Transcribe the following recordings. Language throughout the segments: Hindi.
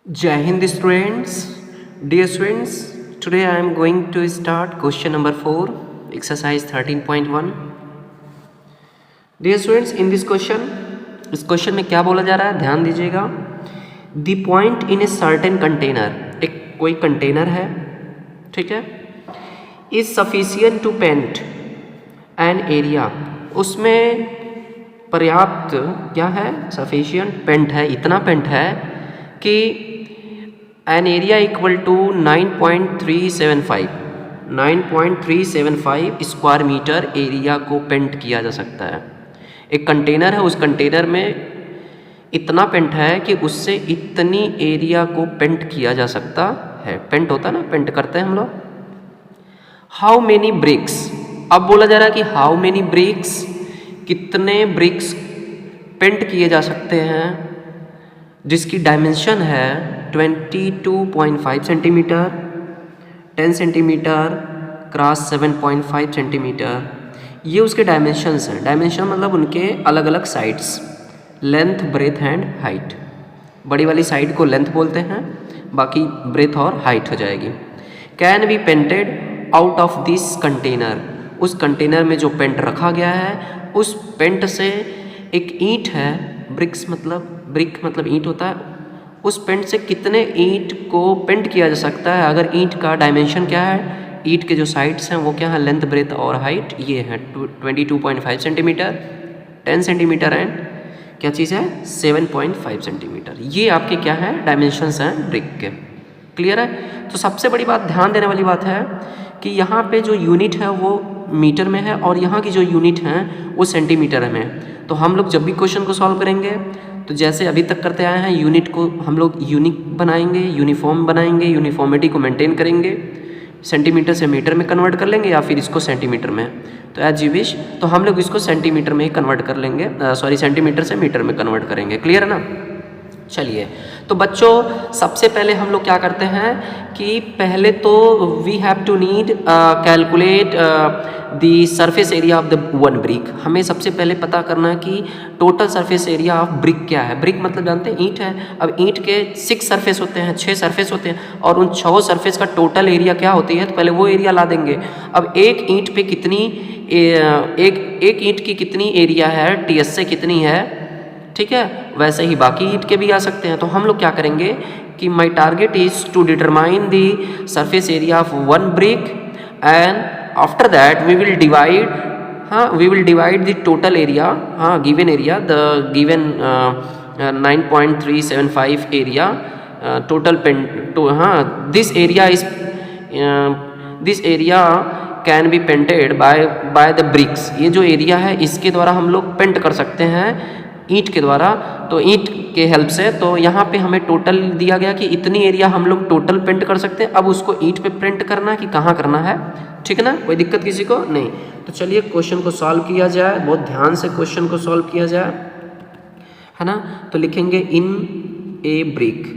Jai Hind students, dear students, today I am going to start question number 4, exercise 13.1. Dear students, in this question, इस क्वेश्चन में क्या बोला जा रहा है ध्यान दीजिएगा. The paint in a certain container, एक कोई कंटेनर है, ठीक है, is sufficient to paint an area, उसमें पर्याप्त क्या है, सफिशियंट पेंट है, इतना पेंट है कि an area equal to 9.375 square metre area को पेंट किया जा सकता है. एक कंटेनर है, उस कंटेनर में इतना पेंट है कि उससे इतनी एरिया को पेंट किया जा सकता है. पेंट होता है ना, पेंट करते हैं हम लोग. हाउ मेनी ब्रिक्स, अब बोला जा रहा है कि हाउ मेनी ब्रिक्स, कितने ब्रिक्स पेंट किए जा सकते हैं, जिसकी डायमेंशन है 22.5 सेंटीमीटर, 10 सेंटीमीटर क्रॉस 7.5 सेंटीमीटर. ये उसके डायमेंशंस हैं. डायमेंशन मतलब उनके अलग अलग sides, length, breadth and height. बड़ी वाली साइड को लेंथ बोलते हैं, बाकी ब्रेथ और हाइट हो जाएगी. Can be painted out of this container, उस कंटेनर में जो पेंट रखा गया है उस पेंट से एक ईंट है, ब्रिक्स मतलब ब्रिक मतलब ईंट होता है, उस पेंट से कितने ईंट को पेंट किया जा सकता है. अगर ईंट का डायमेंशन क्या है, ईंट के जो साइड्स हैं वो क्या है, लेंथ, ब्रेथ और हाइट, ये है 22.5 सेंटीमीटर, 10 सेंटीमीटर एंड क्या चीज़ है 7.5 सेंटीमीटर. ये आपके क्या है, डायमेंशंस हैं ब्रिक के. क्लियर है. तो सबसे बड़ी बात, ध्यान देने वाली बात है कि यहाँ पे जो यूनिट है वो मीटर में है और यहाँ की जो यूनिट है वो सेंटीमीटर में. तो हम लोग जब भी क्वेश्चन को सॉल्व करेंगे तो जैसे अभी तक करते आए हैं, यूनिट को हम लोग यूनिक बनाएंगे, यूनिफॉर्म बनाएंगे, यूनिफॉर्मिटी को मेंटेन करेंगे, सेंटीमीटर से मीटर में कन्वर्ट कर लेंगे या फिर इसको सेंटीमीटर में. तो एज यू विश, तो हम लोग इसको सेंटीमीटर में ही कन्वर्ट कर लेंगे, सेंटीमीटर से मीटर में कन्वर्ट करेंगे. क्लियर है ना. चलिए, तो बच्चों सबसे पहले हम लोग क्या करते हैं कि पहले तो we have to need calculate the surface area of the one brick. हमें सबसे पहले पता करना है कि total surface area of brick क्या है. ब्रिक मतलब जानते हैं ईंट है. अब ईंट के 6 सरफेस होते हैं, 6 सरफेस होते हैं और उन 6 सरफेस का टोटल एरिया क्या होती है, तो पहले वो एरिया ला देंगे. अब एक ईंट पे कितनी एक ईंट की कितनी एरिया है, टीएस से कितनी है, ठीक है, वैसे ही बाकी ईंट के भी आ सकते हैं. तो हम लोग क्या करेंगे कि my target is to determine the surface area of one brick and after that we will divide, we will divide the total area, given area, the given 9.375 area total paint, this area can be painted by the bricks. ये जो एरिया है इसके द्वारा हम लोग पेंट कर सकते हैं ईंट के द्वारा. तो ईंट के हेल्प से, तो यहाँ पे हमें टोटल दिया गया कि इतनी एरिया हम लोग टोटल पेंट कर सकते हैं. अब उसको ईंट पे पेंट करना है कि कहाँ करना है, ठीक है ना, कोई दिक्कत किसी को नहीं. तो चलिए क्वेश्चन को सॉल्व किया जाए, बहुत ध्यान से क्वेश्चन को सॉल्व किया जाए, है ना. तो लिखेंगे इन ए ब्रिक,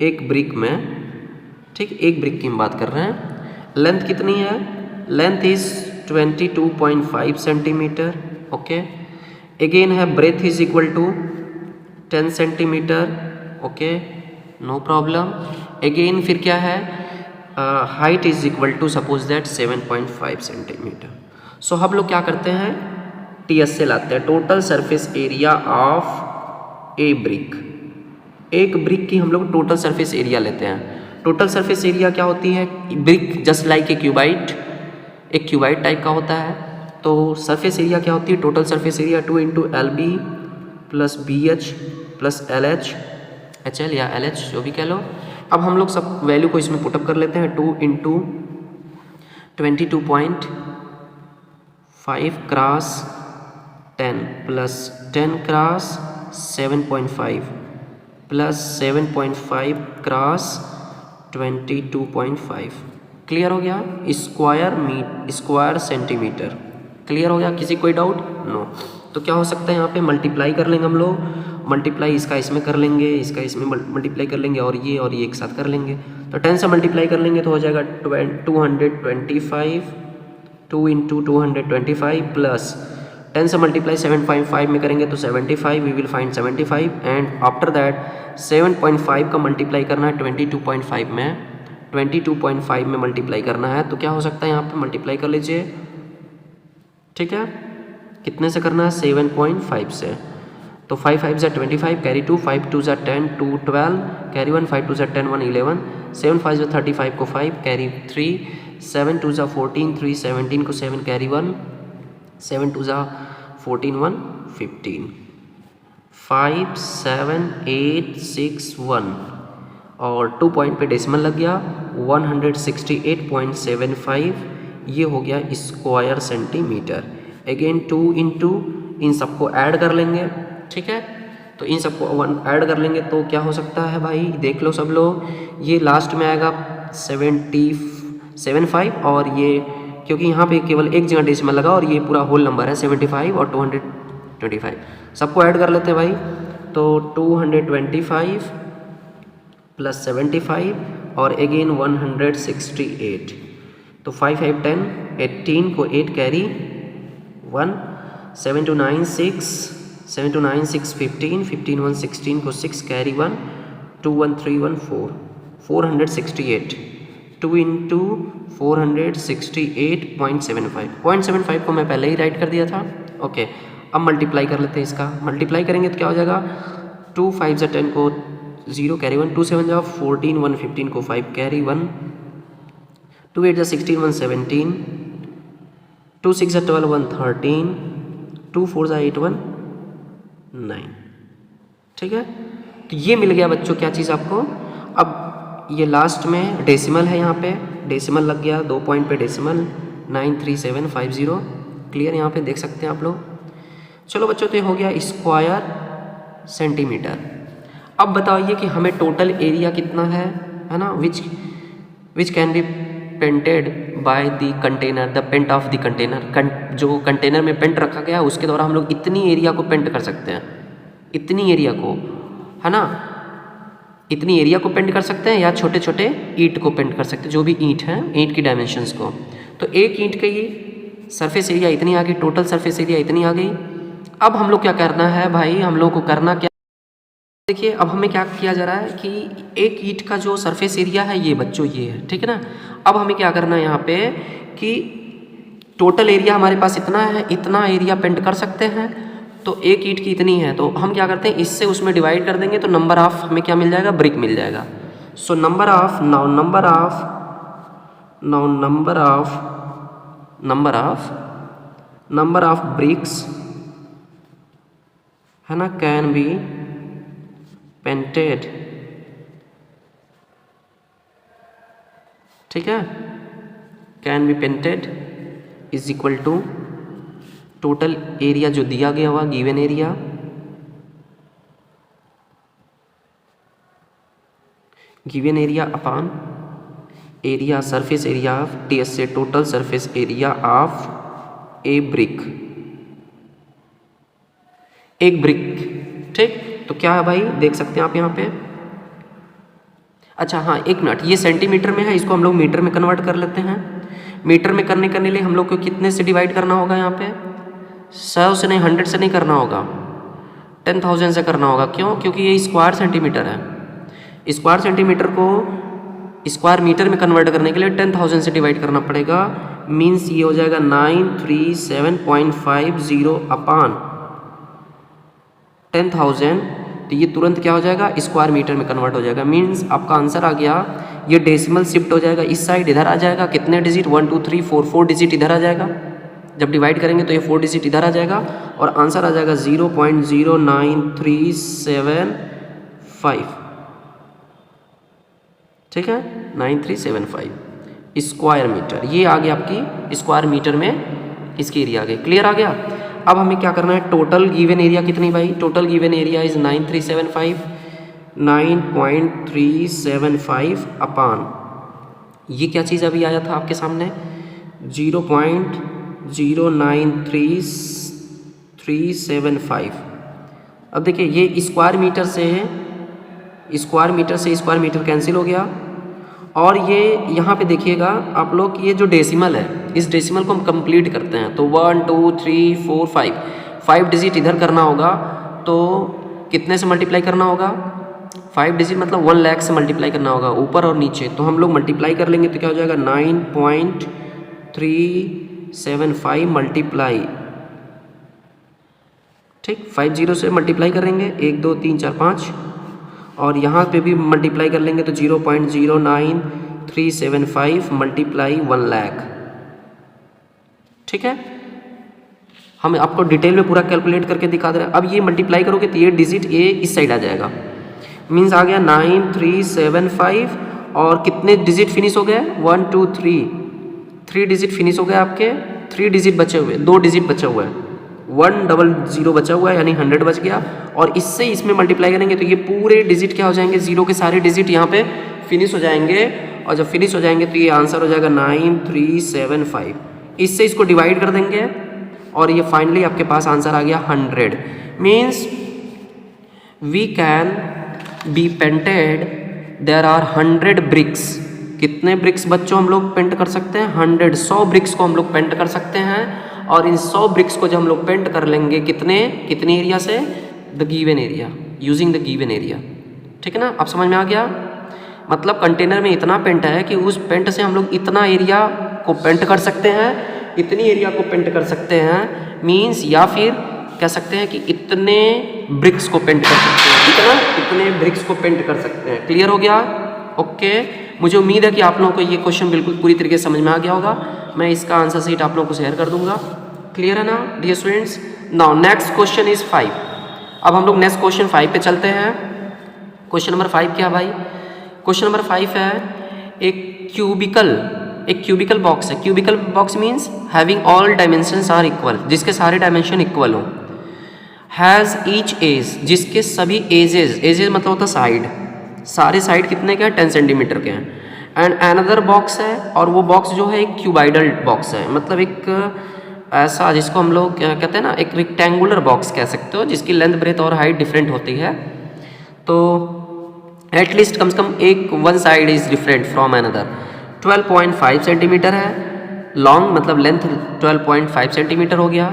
एक ब्रिक में, ठीक, एक ब्रिक की हम बात कर रहे हैं. लेंथ कितनी है, length is 22.5 centimetre. Okay. Again है breadth is equal to 10 centimetre. Okay, no problem. Again फिर क्या है, height is equal to suppose that 7.5 centimetre. So हम लोग क्या करते हैं, टीएस से लाते हैं, total surface area of a brick. एक ब्रिक की हम लोग टोटल सरफेस एरिया लेते हैं. टोटल सरफेस एरिया क्या होती है, brick just like a qubit, एक क्यूबाइट टाइप का होता है. तो सरफेस एरिया क्या होती है, total surface area 2 into LB plus BH plus LH, HL या LH जो भी कह लो. अब हम लोग सब वैल्यू को इसमें पुटअप कर लेते हैं. 2 into 22.5 cross 10 plus 10 cross 7.5 plus 7.5 cross 22.5. Clear हो गया. Square centimetre. क्लियर हो गया. किसी कोई डाउट, नो. तो क्या हो सकता है, यहाँ पे मल्टीप्लाई कर लेंगे हम लोग, मल्टीप्लाई इसका इसमें कर लेंगे, इसका इसमें मल्टीप्लाई कर लेंगे और ये एक साथ कर लेंगे. तो 10 से मल्टीप्लाई कर लेंगे तो हो जाएगा 225, 2 इंटू 225 प्लस 10 से मल्टीप्लाई 7.5 में करेंगे तो 75, we will find 75 and after that 7.5 का मल्टीप्लाई करना है 22.5 में, 22.5 में मल्टीप्लाई करना है तो क्या हो सकता है यहाँ पे मल्टीप्लाई कर लीजिए, ठीक है। कितने से करना है 7.5 से, तो 5 5 ज़ा 25 कैरी 2, 5 2 ज़ा 10 2 12 कैरी 1, 5 2 ज़ा 10 1 11, 7 5 ज़ा 35 को 5 कैरी 3, 7 2 ज़ा 14 3 17 को 7 कैरी 1, 7 2 ज़ा 14 1 15, 5 7 8 6 1 और 2 पॉइंट पे डेसिमल लग गया 168.75, ये हो गया स्क्वायर सेंटीमीटर। अगेन 2 इंटू इन सबको ऐड कर लेंगे, ठीक है। तो इन सबको 1 ऐड कर लेंगे तो क्या हो सकता है भाई, देख लो सब लोग, ये लास्ट में आएगा 75 और ये क्योंकि यहाँ पे केवल एक जगह डेसिमल लगा और ये पूरा होल नंबर है 75 और 225, सबको ऐड कर लेते हैं भाई। तो 225 प्लस 75 और अगेन 168, तो 5 5 10 18 को 8 कैरी 1, 7 2 9 6 7 2 9 6 15 15 1 16 को 6 कैरी 1, 2 1 3 1 4 468, 2 इंटू 468.75 को मैं पहले ही राइट कर दिया था, ओके। अब मल्टीप्लाई कर लेते हैं इसका, मल्टीप्लाई करेंगे तो क्या हो जाएगा 2 5 ज़ा 10 को 0 कैरी 1, 2 7 ज़ा 14 1 15 को 5 कैरी 1, 2 8 ज़ा 16 1 17, 2 6 ज़ा 12 1 13, 2 4 ज़ा 8 1 9, ठीक है। तो ये मिल गया बच्चों क्या चीज़ आपको। अब ये लास्ट में डेसिमल है, यहाँ पे डेसिमल लग गया 2 पॉइंट पे डेसिमल 93750, क्लियर, यहाँ पे देख सकते हैं आप लोग। चलो बच्चों तो ये हो गया स्क्वायर सेंटीमीटर। अब बताइए कि हमें टोटल एरिया कितना है ना, which can be painted by the container, the paint of the container, जो कंटेनर में पेंट रखा गया है उसके द्वारा हम लोग इतनी एरिया को पेंट कर सकते हैं, इतनी एरिया को, है ना, इतनी एरिया को पेंट कर सकते हैं या छोटे छोटे ईंट को पेंट कर सकते हैं, जो भी ईंट है ईंट की डायमेंशंस को। तो एक ईंट की सरफेस एरिया इतनी आ गई, टोटल सरफेस एरिया इतनी आ गई। अब हम लोग क्या करना है भाई, हम लोग को करना क्या, देखिए अब हमें क्या किया जा रहा है कि एक ईंट का जो सरफेस एरिया है ये बच्चों ये है, ठीक है ना। अब हमें क्या करना है यहाँ पे कि टोटल एरिया हमारे पास इतना है, इतना एरिया पेंट कर सकते हैं, तो एक ईंट की इतनी है, तो हम क्या करते हैं इससे उसमें डिवाइड कर देंगे तो नंबर ऑफ हमें क्या मिल जाएगा, ब्रिक मिल जाएगा। सो नंबर ऑफ ब्रिक्स है ना कैन बी पेंटेड, ठीक है, can be painted is equal to total area जो दिया गया हुआ given area upon area surface area of TS से total surface area of a brick, एक ब्रिक, ठीक। तो क्या है भाई देख सकते हैं आप यहाँ पे, अच्छा हाँ एक मिनट, ये सेंटीमीटर में है, इसको हम लोग मीटर में कन्वर्ट कर लेते हैं। मीटर में करने के लिए हम लोग को कितने से डिवाइड करना होगा, यहाँ पे 100 से नहीं, 100 से नहीं करना होगा, 10,000 से करना होगा। क्यों, क्योंकि ये स्क्वायर सेंटीमीटर है, स्क्वायर सेंटीमीटर को स्क्वायर मीटर में कन्वर्ट करने के लिए 10,000 से डिवाइड करना पड़ेगा। मीन्स ये हो जाएगा 937.50 अपॉन 10,000, तो ये तुरंत क्या हो जाएगा स्क्वायर मीटर में कन्वर्ट हो जाएगा। मीन्स आपका आंसर आ गया, ये डेसिमल शिफ्ट हो जाएगा इस साइड, इधर आ जाएगा, कितने डिजिट 1 2 3 4 4 डिजिट इधर आ जाएगा। जब डिवाइड करेंगे तो ये 4 डिजिट इधर आ जाएगा और आंसर आ जाएगा 0.09375, ठीक है, 9375 स्क्वायर मीटर। ये आ गया आपकी स्क्वायर मीटर में इसकी एरिया आ गई, क्लियर आ गया। अब हमें क्या करना है, टोटल गिवन एरिया कितनी भाई, total given area is 9.375 upon, ये क्या चीज़ अभी आया था आपके सामने 0.093375। अब देखिए ये स्क्वायर मीटर से स्क्वायर मीटर कैंसिल हो गया और ये यहाँ पे देखिएगा आप लोग, ये जो डेसिमल है, इस डेसिमल को हम कंप्लीट करते हैं तो 1 2 3 4 5 डिजिट इधर करना होगा, तो कितने से मल्टीप्लाई करना होगा? 5 डिजिट मतलब 1 लाख से मल्टीप्लाई करना होगा ऊपर और नीचे। तो हम लोग मल्टीप्लाई कर लेंगे तो क्या हो जाएगा? 9.375 मल्टीप्लाई, ठीक, 50 से मल्टीप्लाई करेंगे 1 2 3 4 5, और यहाँ पे भी मल्टीप्लाई कर लेंगे तो 0.09375 मल्टीप्लाई 1 लाख। ठीक है, हम आपको डिटेल में पूरा कैलकुलेट करके दिखा दे रहे हैं। अब ये मल्टीप्लाई करोगे तो ये डिजिट ए इस साइड आ जाएगा, मीन्स आ गया 9375, और कितने डिजिट फिनिश हो गए? 1 2 3 डिजिट फिनिश हो गए आपके, 3 डिजिट बचे हुए, 2 डिजिट बचा हुआ है, 100 बचा हुआ है, यानी 100 बच गया, और इससे इसमें मल्टीप्लाई करेंगे तो ये पूरे डिजिट क्या हो जाएंगे? जीरो के सारे डिजिट यहाँ पे फिनिश हो जाएंगे, और जब फिनिश हो जाएंगे तो ये आंसर हो जाएगा 9375। इससे इसको डिवाइड कर देंगे और ये फाइनली आपके पास आंसर आ गया 100। Means we can be painted, there are 100 bricks. कितने ब्रिक्स बच्चों हम लोग पेंट कर सकते हैं? 100 ब्रिक्स को हम लोग पेंट कर सकते हैं, और इन 100 ब्रिक्स को जब हम लोग पेंट कर लेंगे कितने एरिया से? The given area, using the given area. ठीक है ना, अब समझ में आ गया? मतलब कंटेनर में इतना पेंट है कि उस पेंट से हम लोग इतना एरिया को पेंट कर सकते हैं, इतनी एरिया को पेंट कर सकते हैं, मीन्स या फिर कह सकते हैं कि इतने ब्रिक्स को पेंट कर सकते हैं, इतने ब्रिक्स को पेंट कर सकते हैं। क्लियर हो गया? ओके, मुझे उम्मीद है कि आप लोगों को ये क्वेश्चन बिल्कुल पूरी तरीके से समझ में आ गया होगा। मैं इसका आंसर शीट आप लोगों को शेयर कर दूंगा। क्लियर है ना dear students? Now next question is 5। अब हम लोग नेक्स्ट क्वेश्चन 5 पे चलते हैं। क्वेश्चन नंबर 5 क्या भाई? क्वेश्चन नंबर 5 है एक क्यूबिकल बॉक्स है। Cubical box means having all dimensions are equal, जिसके सारे डायमेंशन इक्वल हो। हैज़ ईच एज, जिसके सभी एजेस मतलब होता साइड, सारे साइड कितने के हैं? 10 सेंटीमीटर के हैं। एंड अनदर बॉक्स है, और वो बॉक्स जो है एक क्यूबाइडल बॉक्स है, मतलब एक ऐसा जिसको हम लोग क्या कहते हैं ना, एक रेक्टेंगुलर बॉक्स कह सकते हो, जिसकी लेंथ ब्रेथ और हाइट डिफरेंट होती है। तो एटलीस्ट कम से कम एक one side is different from another. 12.5 centimetre है लॉन्ग, मतलब लेंथ 12.5 सेंटीमीटर हो गया।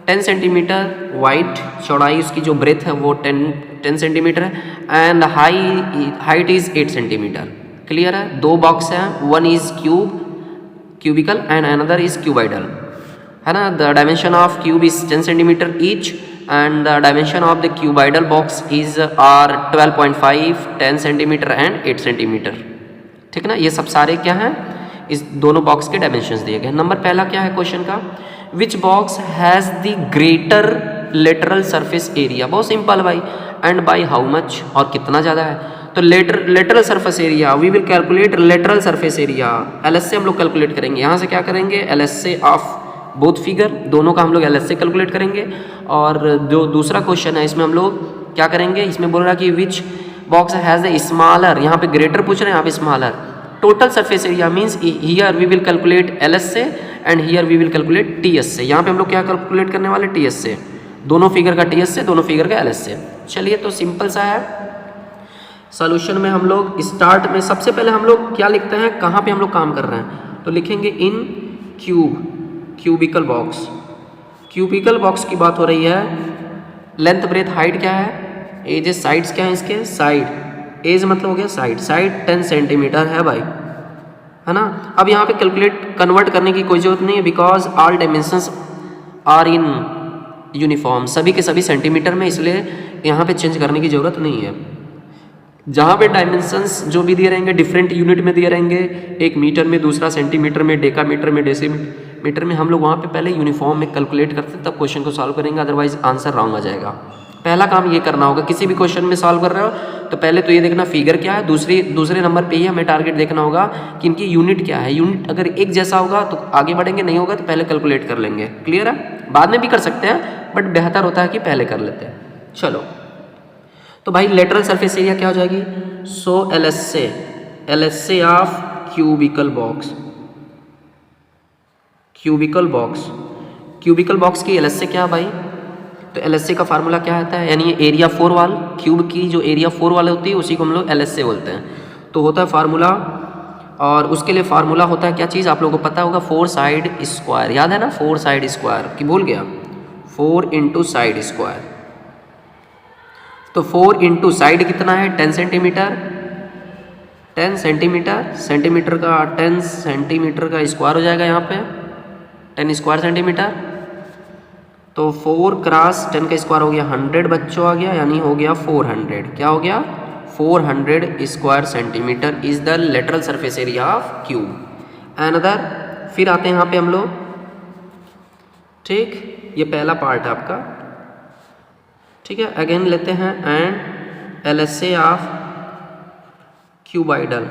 10 सेंटीमीटर वाइड, चौड़ाई उसकी जो ब्रेथ है वो 10 सेंटीमीटर है, and height is 8 centimetre. Clear है? 2 बॉक्स हैं, one is cubical and another is cuboidal, है ना। The dimension of cube is 10 centimetre each, and the dimension of the cuboidal box is are 12.5, 10 centimetre and 8 centimetre. ठीक है ना, ये सब सारे क्या हैं? इस दोनों बॉक्स के डायमेंशंस दिए गए। नंबर पहला क्या है क्वेश्चन का? Which box has the greater lateral surface area? बहुत सिंपल भाई, एंड बाई हाउ मच, और कितना ज़्यादा है? तो lateral surface area, we will calculate lateral surface area. LS से हम लोग कैलकुलेट करेंगे। यहाँ से क्या करेंगे? एलएस से ऑफ बोथ फिगर, दोनों का हम लोग एलएस से कैलकुलेट करेंगे। और जो दूसरा क्वेश्चन है इसमें हम लोग क्या करेंगे? इसमें बोल रहा है कि which box has the smaller, यहाँ पे ग्रेटर पूछ रहे हैं, यहाँ पे smaller total surface area. Means here we will calculate LS से, and here we will calculate TS से। यहाँ पे हम लोग क्या कैलकुलेट करने वाले? टीएस से, दोनों फिगर का टीएस से, दोनों फिगर का एलएस से। चलिए, तो सिंपल सा है। सॉल्यूशन में हम लोग स्टार्ट में सबसे पहले हम लोग क्या लिखते हैं, कहाँ पे हम लोग काम कर रहे हैं? तो लिखेंगे इन क्यूबिकल बॉक्स। क्यूबिकल बॉक्स की बात हो रही है। लेंथ ब्रेथ हाइट क्या है? एजेस साइड्स क्या है इसके? साइड, एज मतलब हो गया साइड, 10 सेंटीमीटर है भाई, है ना। अब यहाँ पे कैलकुलेट कन्वर्ट करने की कोई जरूरत नहीं है, because all dimensions are in uniform, सभी के सभी सेंटीमीटर में, इसलिए यहाँ पे चेंज करने की ज़रूरत नहीं है। जहाँ पे डायमेंशंस जो भी दिए रहेंगे डिफरेंट यूनिट में दिए रहेंगे, एक मीटर में, दूसरा सेंटीमीटर में, डेकामीटर में, डेसीमीटर में, हम लोग वहाँ पे पहले यूनिफॉर्म में कैलकुलेट करते हैं, तब क्वेश्चन को सॉल्व करेंगे, अदरवाइज आंसर रॉन्ग आ जाएगा। पहला काम ये करना होगा, किसी भी क्वेश्चन में सॉल्व कर रहे हो तो पहले तो ये देखना फिगर क्या है, दूसरे नंबर पे ही हमें टारगेट देखना होगा कि इनकी यूनिट क्या है। यूनिट अगर एक जैसा होगा तो आगे बढ़ेंगे, नहीं होगा तो पहले कैलकुलेट कर लेंगे। क्लियर है? बाद में भी कर सकते हैं, बट बेहतर होता है कि पहले कर लेते हैं। चलो, तो भाई लेटरल सरफेस एरिया क्या हो जाएगी? सो एलएसए ऑफ क्यूबिकल बॉक्स की एलएसए क्या है भाई? तो एलएसए का फार्मूला क्या आता है? यानी एरिया 4 वाल, क्यूब की जो एरिया 4 वाल होती है उसी को हम लोग एलएसए बोलते हैं। तो होता है फार्मूला और उसके लिए फार्मूला होता है क्या चीज़, आप लोगों को पता होगा, 4 साइड स्क्वायर, याद है ना, 4 साइड स्क्वायर कि भूल गया, 4 इंटू साइड स्क्वायर। तो 4 इंटू साइड कितना है, 10 सेंटीमीटर, 10 सेंटीमीटर, सेंटीमीटर का 10 सेंटीमीटर का स्क्वायर हो जाएगा यहाँ पे 10 स्क्वायर सेंटीमीटर। तो 4 क्रॉस 10 का स्क्वायर हो गया 100 बच्चों आ गया, यानी हो गया 400, क्या हो गया 400 square centimetre is the lateral surface area of cube. Another, फिर आते हैं यहाँ पे हम लोग, ठीक, ये पहला पार्ट है आपका, ठीक है। अगेन लेते हैं and LSA of cuboidal,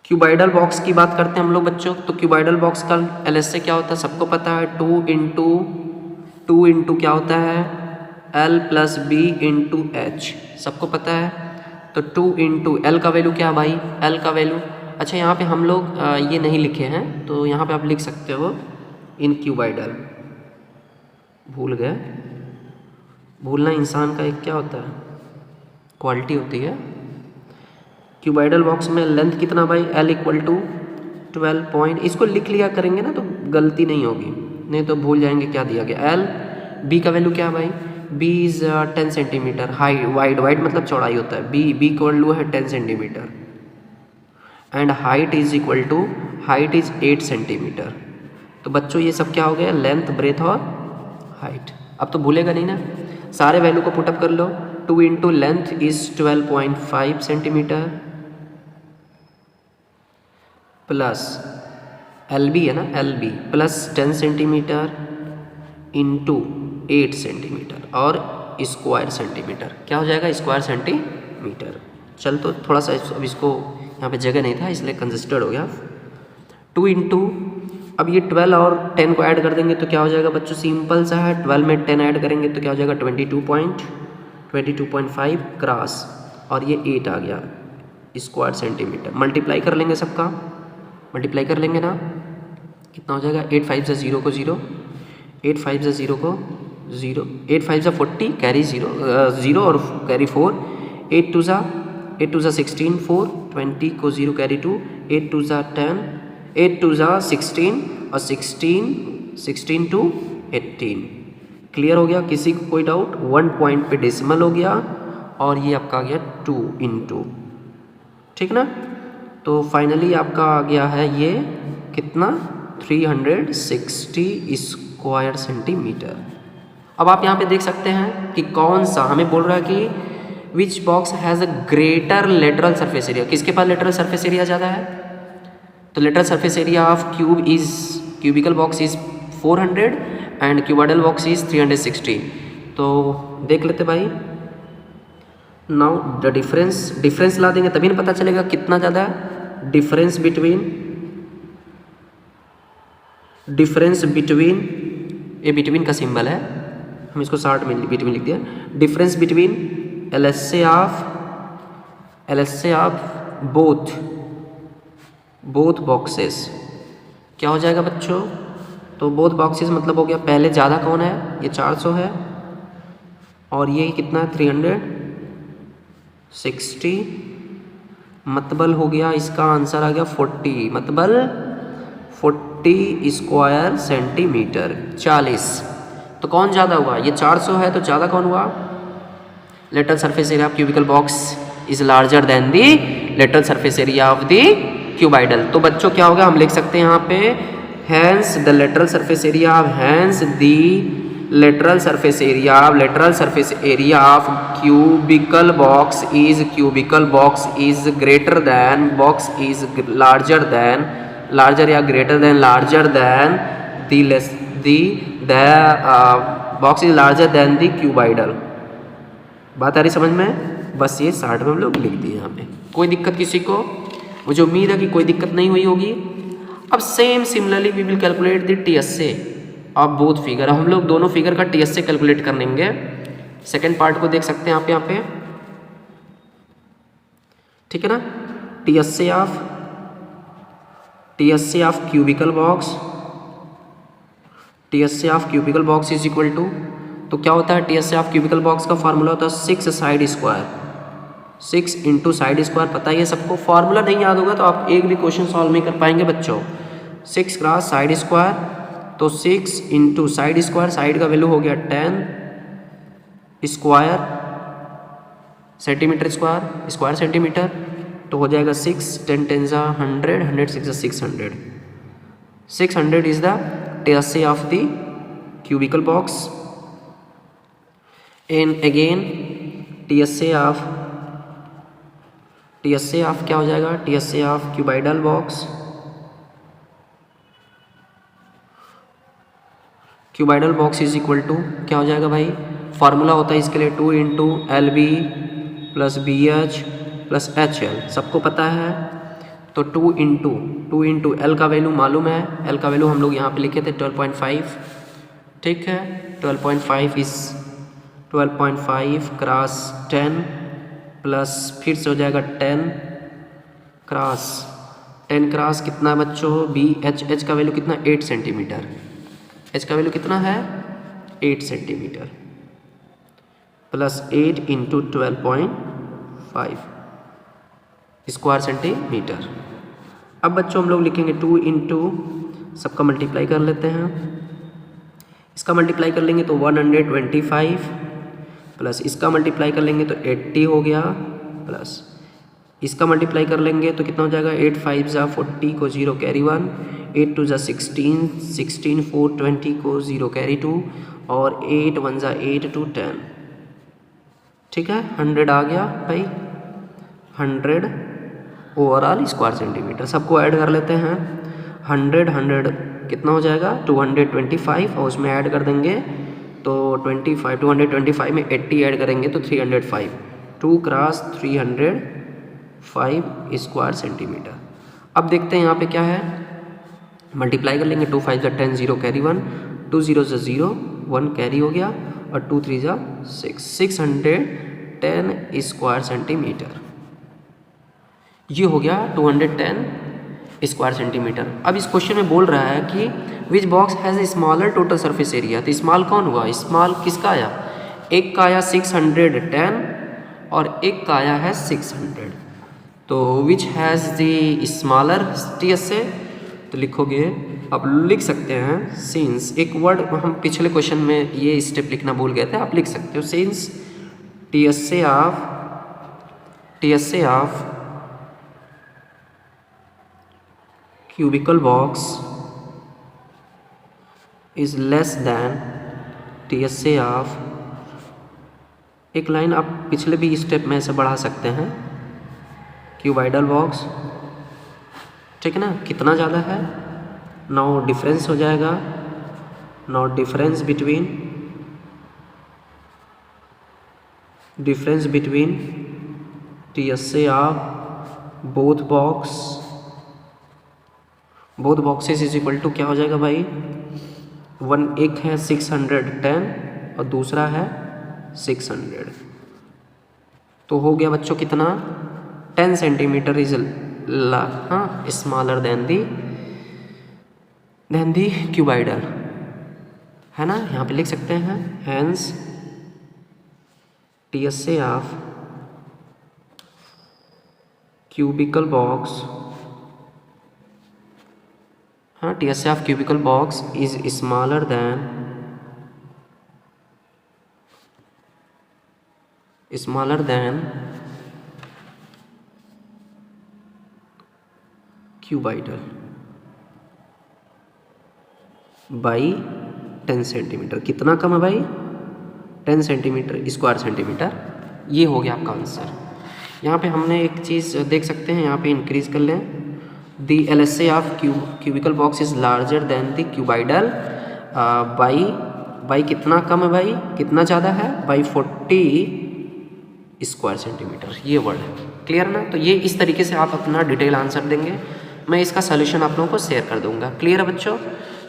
cuboidal box की बात करते हैं हम लोग बच्चों। तो क्यूबाइडल बॉक्स का एलएसए क्या होता है, सबको पता है, 2 इंटू क्या होता है, L plus B into H, सबको पता है। तो 2 इंटू एल का वैल्यू क्या है भाई, L का वैल्यू, अच्छा यहाँ पे हम लोग ये नहीं लिखे हैं, तो यहाँ पे आप लिख सकते हो इन क्यूबाइडल, भूल गए, भूलना इंसान का एक क्या होता है, क्वालिटी होती है। क्यूबाइडल बॉक्स में लेंथ कितना भाई, L इक्वल टू 12 पॉइंट, इसको लिख लिया करेंगे ना तो गलती नहीं होगी, नहीं तो भूल जाएंगे क्या दिया गया। L, B का वैल्यू क्या है भाई, B is 10 centimetre, height, wide मतलब चौड़ाई होता है, B इक्वल टू है 10 centimetre and height is equal to, height is 8 centimetre. तो बच्चों ये सब क्या हो गया, लेंथ, ब्रेथ और हाइट। अब तो भूलेगा नहीं ना, सारे वैल्यू को पुटअप कर लो। 2 into length is 12.5 centimetre plus LB है ना, LB plus 10 centimetre into 8 centimetre और स्क्वायर सेंटीमीटर, क्या हो जाएगा, स्क्वायर सेंटीमीटर। चल तो थोड़ा सा अब इसको, यहाँ पे जगह नहीं था इसलिए कंजस्टेड हो गया। 2 इंटू, अब ये 12 और 10 को ऐड कर देंगे तो क्या हो जाएगा बच्चों, सिंपल सा है, 12 में 10 ऐड करेंगे तो क्या हो जाएगा 22.5 क्रॉस, और ये 8 आ गया स्क्वायर सेंटीमीटर। मल्टीप्लाई कर लेंगे सबका, मल्टीप्लाई कर लेंगे ना, कितना हो जाएगा, 8 5 से 0 को 0, 8 5 से 0 को 0, 8 5 से 40, कैरी 0 और कैरी 4, 8 2 जा 16, 4, 20 को 0 कैरी 2, 8 2 जा 10, 8 2 जा 16 और 16 टू 18। क्लियर हो गया, किसी को कोई डाउट, 1 पॉइंट पे डेसिमल हो गया और ये आपका आ गया 2 इंटू, ठीक ना। तो फाइनली आपका आ गया है ये कितना, 360 स्क्वायर सेंटीमीटर। अब आप यहाँ पे देख सकते हैं कि कौन सा हमें बोल रहा है कि which box has a greater lateral surface area, किसके पास लेटरल सरफेस एरिया ज़्यादा है, तो lateral surface area of cubical box is 400 and cuboidal box is 360। तो देख लेते भाई, नाउ द डिफरेंस ला देंगे तभी ना पता चलेगा कितना ज़्यादा है। डिफरेंस बिटवीन, ये बिटवीन का सिंबल है, हम इसको शॉर्ट में बिटवीन लिख दिया। Difference between LSA of both boxes क्या हो जाएगा बच्चों, तो बोथ बॉक्सेस मतलब हो गया, पहले ज़्यादा कौन है, ये 400 है और ये कितना है 360, मतलब हो गया, इसका आंसर आ गया 40, मतलब 40 स्क्वायर सेंटीमीटर, 40। तो कौन ज़्यादा हुआ, ये 400 है तो ज़्यादा कौन हुआ, lateral surface area of cubical box is larger then the lateral surface area of the cuboidal. तो बच्चों क्या होगा, हम लिख सकते हैं यहाँ पे hence the lateral surface area of, hence the lateral surface area of cubical box is greater than, box is larger या greater than, box is larger than the cuboidal. बात आ रही समझ में, बस ये 60 में हम लोग लिख दिए यहाँ पे। कोई दिक्कत किसी को, मुझे उम्मीद है कि कोई दिक्कत नहीं हुई होगी। अब same similarly we will calculate the TSA of both figure, हम लोग दोनों फिगर का टीएसए कैलकुलेट कर लेंगे। सेकेंड पार्ट को देख सकते हैं आप यहाँ पे, ठीक है ना। TSA of cubical box is equal to, तो क्या होता है टीएसए ऑफ क्यूबिकल बॉक्स का फार्मूला होता है 6 side square, 6 into side square पता ही है सबको, फॉर्मूला नहीं याद होगा तो आप एक भी क्वेश्चन सॉल्व नहीं कर पाएंगे बच्चों। 6 क्रॉस साइड स्क्वायर, तो 6 इंटू साइड स्क्वायर, साइड का वैल्यू हो गया 10 square centimetre square, square centimetre, तो हो जाएगा 6, 10 10 जा 100, 100 6 600। 600 is the TSA of the cubical box, and again TSA of क्या हो जाएगा, TSA of cuboidal box, cuboidal box is equal to क्या हो जाएगा भाई, फार्मूला होता है इसके लिए 2 into LB plus BH plus HL, सबको पता है। तो 2 इंटू L का वैल्यू मालूम है, L का वैल्यू हम लोग यहाँ पे लिखे थे 12.5, ठीक है। 12.5 इस 12.5 क्रॉस 10 प्लस फिर से हो जाएगा 10 क्रॉस कितना बच्चों, BH का वैल्यू कितना 8 सेंटीमीटर, H का वैल्यू कितना है 8 centimetre, plus 8 into 12.5 square centimetre. अब बच्चों हम लोग लिखेंगे 2 इंटू, सबका मल्टीप्लाई कर लेते हैं, इसका मल्टीप्लाई कर लेंगे तो 125 प्लस इसका मल्टीप्लाई कर लेंगे तो 80 हो गया, प्लस इसका मल्टीप्लाई कर लेंगे तो कितना हो जाएगा, 8 5 जा 40 को 0 कैरी 1, 8 2 जा 16, 16 4 20 को 0 कैरी 2, और 8 1 जा 8 2 10, ठीक है। 100 आ गया भाई, 100 ओवरऑल स्क्वायर सेंटीमीटर। सबको ऐड कर लेते हैं, 100 कितना हो जाएगा 225, और उसमें ऐड कर देंगे तो 25, 225 में 80 ऐड करेंगे तो 305, 2 क्रॉस 305 स्क्वायर सेंटीमीटर। अब देखते हैं यहाँ पे क्या है, मल्टीप्लाई कर लेंगे, 2 5 जा 10 0 कैरी 1, 2 0 जा 0 1 कैरी हो गया, और 2 3 जा 6, 610 स्क्वायर सेंटीमीटर। ये हो गया 210 स्क्वायर सेंटीमीटर। अब इस क्वेश्चन में बोल रहा है कि which box has a smaller total surface area, तो स्मॉल कौन हुआ, स्मॉल किसका आया, एक का आया 610 और एक का आया है 600, तो which has the smaller TSA, तो लिखोगे, आप लिख सकते हैं सिंस, एक वर्ड हम पिछले क्वेश्चन में ये स्टेप लिखना भूल गए थे, आप लिख सकते हो since TSA of cubical box is less than TSA of, एक लाइन आप पिछले भी स्टेप में से बढ़ा सकते हैं, क्यूबाइडल बॉक्स, ठीक है ना, कितना ज़्यादा है, नाउ डिफरेंस हो जाएगा, now difference between TSA of both boxes is equal to क्या हो जाएगा भाई, एक है 610 और दूसरा है 600, तो हो गया बच्चों कितना 10 centimetre is smaller than the cuboidal, है ना, यहाँ पे लिख सकते हैं hence TSA of cubical box, हाँ, TSA of cubical box is smaller than cuboidal by 10 centimetre. कितना कम है भाई, 10 सेंटीमीटर स्क्वायर सेंटीमीटर। ये हो गया आपका आंसर। यहाँ पे हमने एक चीज़ देख सकते हैं, यहाँ पे इंक्रीज कर लें, दी LSA of cubical box is larger than the cuboidal by कितना कम है भाई, कितना ज़्यादा है, बाई 40 स्क्वायर सेंटीमीटर। ये वर्ड है, क्लियर ना। तो ये इस तरीके से आप अपना डिटेल आंसर देंगे, मैं इसका सोल्यूशन आप लोगों को शेयर कर दूंगा। क्लियर है बच्चों।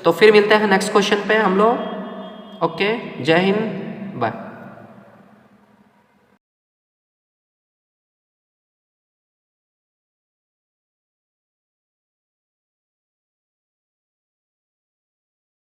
तो फिर मिलते हैं नेक्स्ट क्वेश्चन पे हम लोग। ओके, जय हिंद, बाय।